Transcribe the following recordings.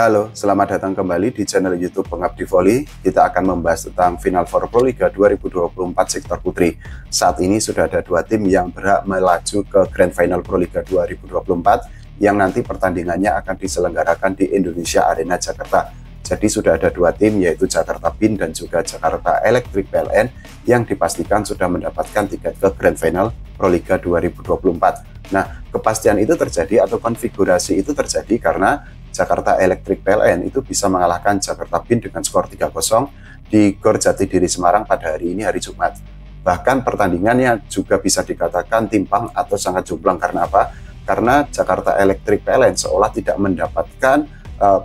Halo, selamat datang kembali di channel YouTube Pengabdi Voli. Kita akan membahas tentang Final Four Pro Liga 2024 sektor putri. Saat ini sudah ada dua tim yang berhak melaju ke Grand Final Pro Liga 2024 yang nanti pertandingannya akan diselenggarakan di Indonesia Arena Jakarta. Jadi sudah ada dua tim, yaitu Jakarta Bin dan juga Jakarta Electric PLN yang dipastikan sudah mendapatkan tiket ke Grand Final Pro Liga 2024. Nah, kepastian itu terjadi atau konfigurasi itu terjadi karena Jakarta Electric PLN itu bisa mengalahkan Jakarta Bin dengan skor 3-0 di Gor Jatidiri Semarang pada hari ini, hari Jumat. Bahkan pertandingannya juga bisa dikatakan timpang atau sangat jomplang. Karena apa? Karena Jakarta Electric PLN seolah tidak mendapatkan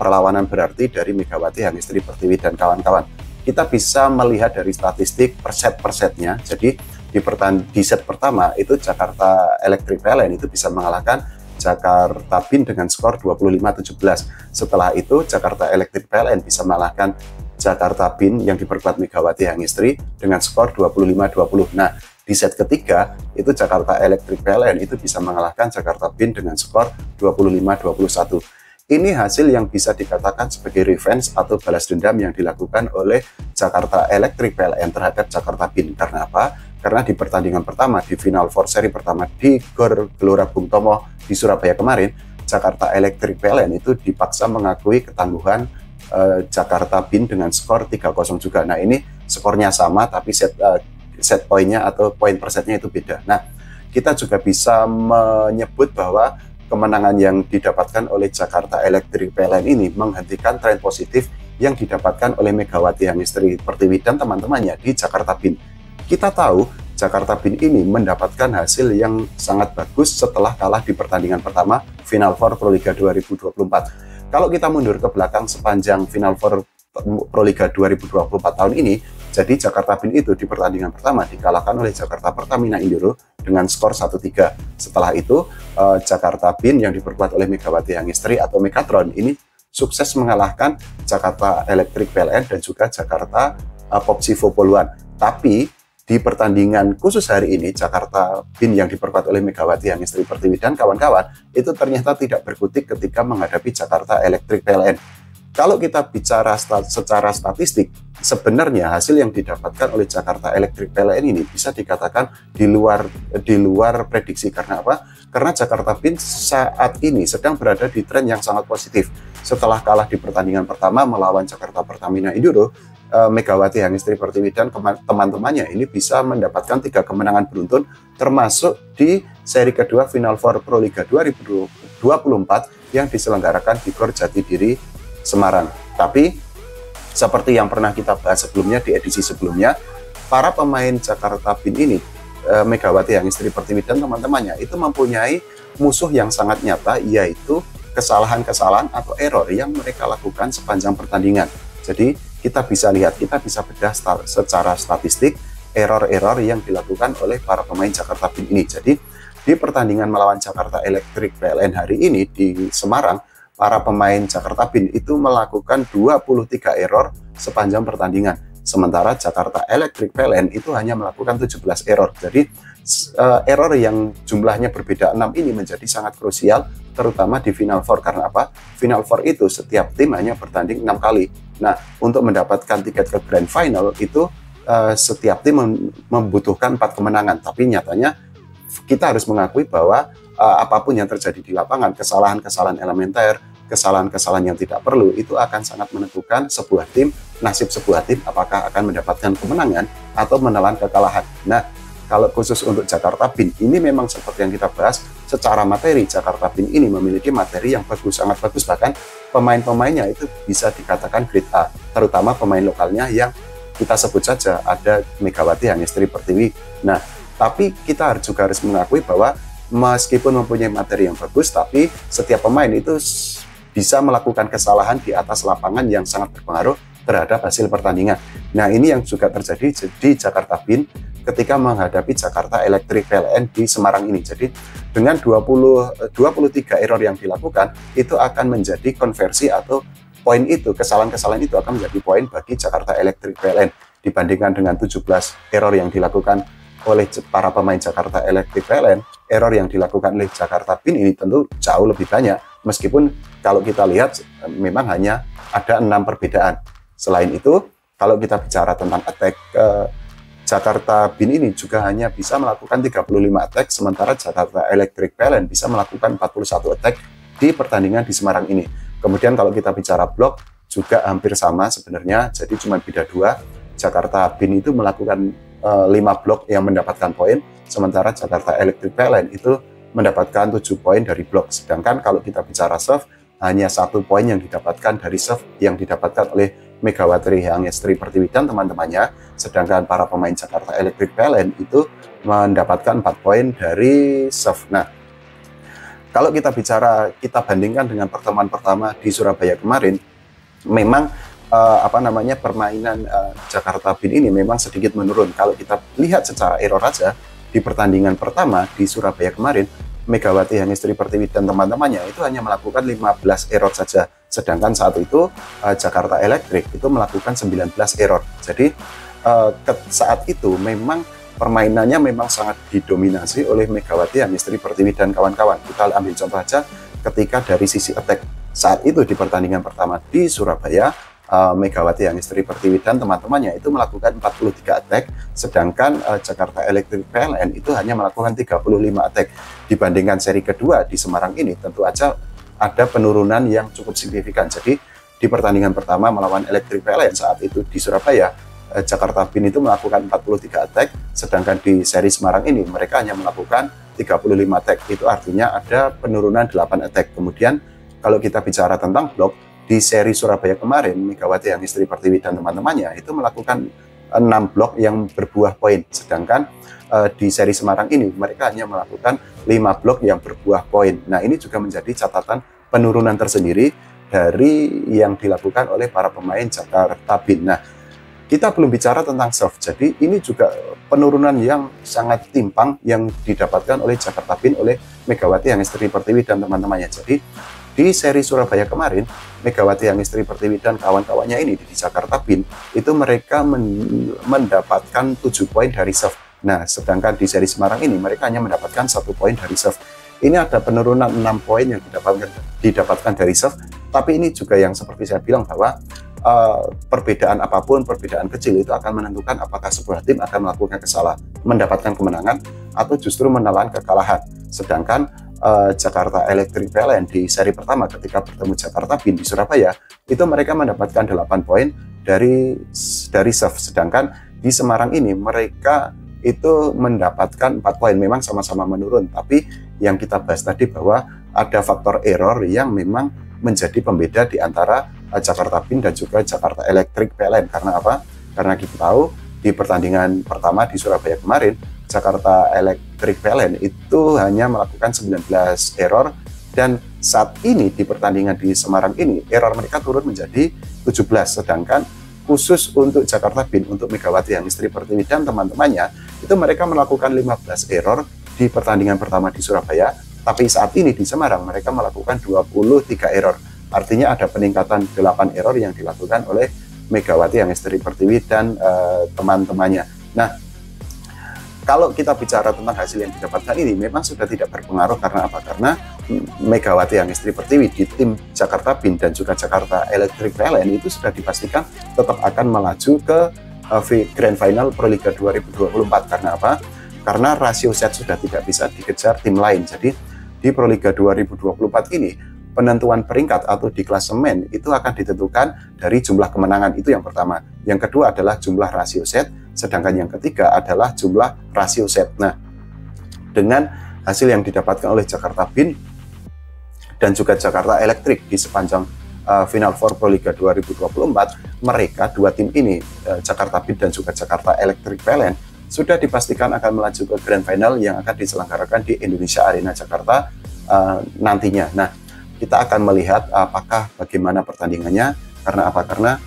perlawanan berarti dari Megawati Hangestri Pertiwi dan kawan-kawan. Kita bisa melihat dari statistik per-setnya. Jadi di set pertama itu Jakarta Electric PLN itu bisa mengalahkan Jakarta Bin dengan skor 25-17. Setelah itu Jakarta Electric PLN bisa mengalahkan Jakarta Bin yang diperkuat Megawati Hangestri dengan skor 25-20. Nah, di set ketiga itu Jakarta Electric PLN itu bisa mengalahkan Jakarta Bin dengan skor 25-21. Ini hasil yang bisa dikatakan sebagai revenge atau balas dendam yang dilakukan oleh Jakarta Electric PLN terhadap Jakarta Bin. Karena apa? Karena di pertandingan pertama, di Final Four seri pertama di Gor Gelora Bung Tomo di Surabaya kemarin, Jakarta Electric PLN itu dipaksa mengakui ketangguhan Jakarta Bin dengan skor 3-0 juga. Nah, ini skornya sama tapi set poinnya atau poin per setnya itu beda. Nah, kita juga bisa menyebut bahwa kemenangan yang didapatkan oleh Jakarta Electric PLN ini menghentikan tren positif yang didapatkan oleh Megawati Hangestri Pertiwi dan teman-temannya di Jakarta Bin. Kita tahu Jakarta Bin ini mendapatkan hasil yang sangat bagus setelah kalah di pertandingan pertama Final Four Pro Liga 2024. Kalau kita mundur ke belakang sepanjang Final Four Pro Liga 2024 tahun ini, jadi Jakarta Bin itu di pertandingan pertama dikalahkan oleh Jakarta Pertamina Indoro dengan skor 1-3. Setelah itu Jakarta Bin yang diperkuat oleh Megawati Hangestri atau Megatron ini sukses mengalahkan Jakarta Electric PLN dan juga Jakarta Popsivo Poluan. Tapi di pertandingan khusus hari ini, Jakarta Bin yang diperkuat oleh Megawati Hangestri Pertiwi dan kawan-kawan itu ternyata tidak berkutik ketika menghadapi Jakarta Electric PLN. Kalau kita bicara secara statistik, sebenarnya hasil yang didapatkan oleh Jakarta Electric PLN ini bisa dikatakan di luar prediksi. Karena apa? Karena Jakarta Bin saat ini sedang berada di tren yang sangat positif. Setelah kalah di pertandingan pertama melawan Jakarta Pertamina Indoro, Megawati Hangestri Pertiwi dan teman-temannya ini bisa mendapatkan 3 kemenangan beruntun, termasuk di seri kedua Final Four Pro Liga 2024 yang diselenggarakan di Gor Jatidiri Semarang. Tapi seperti yang pernah kita bahas sebelumnya di edisi sebelumnya, para pemain Jakarta Bin ini, Megawati Hangestri Pertiwi dan teman-temannya itu mempunyai musuh yang sangat nyata, yaitu kesalahan-kesalahan atau error yang mereka lakukan sepanjang pertandingan. Jadi kita bisa lihat, kita bisa bedah secara statistik error-error yang dilakukan oleh para pemain Jakarta Bin ini. Jadi di pertandingan melawan Jakarta Electric PLN hari ini di Semarang, para pemain Jakarta Bin itu melakukan 23 error sepanjang pertandingan. Sementara Jakarta Electric PLN itu hanya melakukan 17 error. Jadi error yang jumlahnya berbeda 6 ini menjadi sangat krusial, terutama di Final Four. Karena apa? Final Four itu setiap tim hanya bertanding 6 kali. Nah, untuk mendapatkan tiket ke Grand Final itu setiap tim membutuhkan 4 kemenangan. Tapi nyatanya kita harus mengakui bahwa apapun yang terjadi di lapangan, kesalahan-kesalahan elementer, kesalahan-kesalahan yang tidak perlu, itu akan sangat menentukan sebuah tim, nasib sebuah tim, apakah akan mendapatkan kemenangan atau menelan kekalahan. Nah, kalau khusus untuk Jakarta Bin, ini memang seperti yang kita bahas, secara materi, Jakarta Bin ini memiliki materi yang bagus, sangat bagus. Bahkan pemain-pemainnya itu bisa dikatakan grade A, terutama pemain lokalnya yang kita sebut saja ada Megawati Hangestri Pertiwi. Nah, tapi kita juga harus mengakui bahwa meskipun mempunyai materi yang bagus, tapi setiap pemain itu bisa melakukan kesalahan di atas lapangan yang sangat berpengaruh terhadap hasil pertandingan. Nah, ini yang juga terjadi di Jakarta Bin ketika menghadapi Jakarta Electric PLN di Semarang ini. Jadi dengan 23 error yang dilakukan, itu akan menjadi konversi atau poin itu, kesalahan-kesalahan itu akan menjadi poin bagi Jakarta Electric PLN dibandingkan dengan 17 error yang dilakukan oleh para pemain Jakarta Electric PLN. Error yang dilakukan oleh Jakarta Bin ini tentu jauh lebih banyak. Meskipun kalau kita lihat memang hanya ada 6 perbedaan. Selain itu, kalau kita bicara tentang attack, Jakarta Bin ini juga hanya bisa melakukan 35 attack, sementara Jakarta Electric PLN bisa melakukan 41 attack di pertandingan di Semarang ini. Kemudian kalau kita bicara blok, juga hampir sama sebenarnya, jadi cuma beda 2. Jakarta Bin itu melakukan 5 blok yang mendapatkan poin, sementara Jakarta Electric PLN itu mendapatkan 7 poin dari blok. Sedangkan kalau kita bicara serve, hanya 1 poin yang didapatkan dari serve yang didapatkan oleh Megawati Hangestri Pertiwi dan teman-temannya. Sedangkan para pemain Jakarta Electric PLN itu mendapatkan 4 poin dari serve. Nah, kalau kita bicara, kita bandingkan dengan pertemuan pertama di Surabaya kemarin, memang permainan Jakarta Bin ini memang sedikit menurun. Kalau kita lihat secara error aja, di pertandingan pertama di Surabaya kemarin, Megawati Hangestri Pertiwi dan teman-temannya itu hanya melakukan 15 error saja. Sedangkan saat itu Jakarta Electric itu melakukan 19 error. Jadi saat itu memang permainannya memang sangat didominasi oleh Megawati Hangestri Pertiwi dan kawan-kawan. Kita ambil contoh aja ketika dari sisi attack. Saat itu di pertandingan pertama di Surabaya, Megawati Hangestri Pertiwi dan teman-temannya itu melakukan 43 attack, sedangkan Jakarta Electric PLN itu hanya melakukan 35 attack. Dibandingkan seri kedua di Semarang ini, tentu aja ada penurunan yang cukup signifikan. Jadi di pertandingan pertama melawan Electric PLN saat itu di Surabaya, Jakarta Bin itu melakukan 43 attack, sedangkan di seri Semarang ini mereka hanya melakukan 35 attack. Itu artinya ada penurunan 8 attack. Kemudian kalau kita bicara tentang blok, di seri Surabaya kemarin, Megawati Hangestri Pertiwi dan teman-temannya itu melakukan 6 blok yang berbuah poin. Sedangkan di seri Semarang ini mereka hanya melakukan 5 blok yang berbuah poin. Nah, ini juga menjadi catatan penurunan tersendiri dari yang dilakukan oleh para pemain Jakarta Bin. Nah, kita belum bicara tentang serve. Jadi ini juga penurunan yang sangat timpang yang didapatkan oleh Jakarta Bin oleh Megawati Hangestri Pertiwi dan teman-temannya. Jadi di seri Surabaya kemarin, Megawati Hangestri Pertiwi dan kawan-kawannya ini di Jakarta Bin itu mereka mendapatkan 7 poin dari serve. Nah, sedangkan di seri Semarang ini mereka hanya mendapatkan 1 poin dari serve. Ini ada penurunan 6 poin yang didapatkan dari serve, tapi ini juga yang seperti saya bilang bahwa perbedaan apapun, perbedaan kecil itu akan menentukan apakah sebuah tim akan melakukan kesalahan, mendapatkan kemenangan, atau justru menelan kekalahan. Sedangkan Jakarta Electric PLN di seri pertama ketika bertemu Jakarta Bin di Surabaya, itu mereka mendapatkan 8 poin dari serve. Sedangkan di Semarang ini mereka itu mendapatkan 4 poin, memang sama-sama menurun. Tapi yang kita bahas tadi bahwa ada faktor error yang memang menjadi pembeda di antara Jakarta Bin dan juga Jakarta Electric PLN. Karena apa? Karena kita tahu di pertandingan pertama di Surabaya kemarin, Jakarta Electric PLN itu hanya melakukan 19 error, dan saat ini di pertandingan di Semarang ini error mereka turun menjadi 17. Sedangkan khusus untuk Jakarta Bin, untuk Megawati Hangestri Pertiwi dan teman-temannya, itu mereka melakukan 15 error di pertandingan pertama di Surabaya, tapi saat ini di Semarang mereka melakukan 23 error. Artinya ada peningkatan 8 error yang dilakukan oleh Megawati Hangestri Pertiwi dan teman-temannya. Nah, kalau kita bicara tentang hasil yang didapatkan ini memang sudah tidak berpengaruh. Karena apa? Karena Megawati Hangestri Pertiwi di tim Jakarta Bin dan juga Jakarta Electric PLN itu sudah dipastikan tetap akan melaju ke Grand Final Pro Liga 2024. Karena apa? Karena rasio set sudah tidak bisa dikejar tim lain. Jadi di Pro Liga 2024 ini penentuan peringkat atau di klasemen itu akan ditentukan dari jumlah kemenangan. Itu yang pertama. Yang kedua adalah jumlah rasio set, sedangkan yang ketiga adalah jumlah rasio set. Nah, dengan hasil yang didapatkan oleh Jakarta Bin dan juga Jakarta Electric di sepanjang Final Four Pro Liga 2024, mereka dua tim ini, Jakarta Bin dan juga Jakarta Electric PLN, sudah dipastikan akan melaju ke Grand Final yang akan diselenggarakan di Indonesia Arena Jakarta nantinya. Nah, kita akan melihat apakah bagaimana pertandingannya. Karena apa? Karena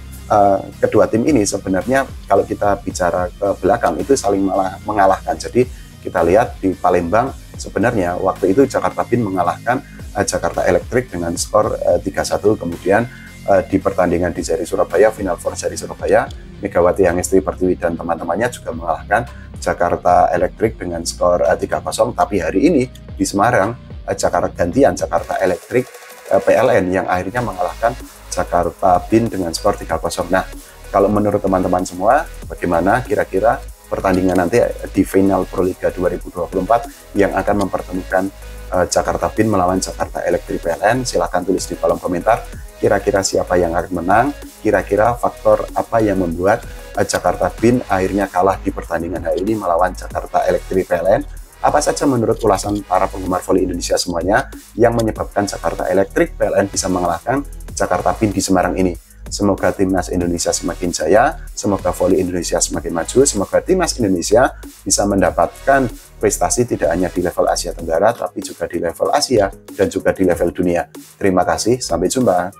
kedua tim ini sebenarnya kalau kita bicara ke belakang itu saling mengalahkan. Jadi kita lihat di Palembang sebenarnya waktu itu Jakarta Bin mengalahkan Jakarta Electric dengan skor 3-1. Kemudian di pertandingan di seri Surabaya, Final Four seri Surabaya, Megawati Hangestri Pertiwi dan teman-temannya juga mengalahkan Jakarta Electric dengan skor 3-0. Tapi hari ini di Semarang, Jakarta Electric PLN yang akhirnya mengalahkan Jakarta Bin dengan skor 3-0. Nah, kalau menurut teman-teman semua, bagaimana kira-kira pertandingan nanti di final Proliga 2024 yang akan mempertemukan Jakarta Bin melawan Jakarta Electric PLN? Silahkan tulis di kolom komentar kira-kira siapa yang akan menang, kira-kira faktor apa yang membuat Jakarta Bin akhirnya kalah di pertandingan hari ini melawan Jakarta Electric PLN. Apa saja menurut ulasan para penggemar voli Indonesia semuanya yang menyebabkan Jakarta Electric PLN bisa mengalahkan Jakarta Bin di Semarang ini? Semoga timnas Indonesia semakin jaya, semoga voli Indonesia semakin maju, semoga timnas Indonesia bisa mendapatkan prestasi tidak hanya di level Asia Tenggara, tapi juga di level Asia dan juga di level dunia. Terima kasih, sampai jumpa.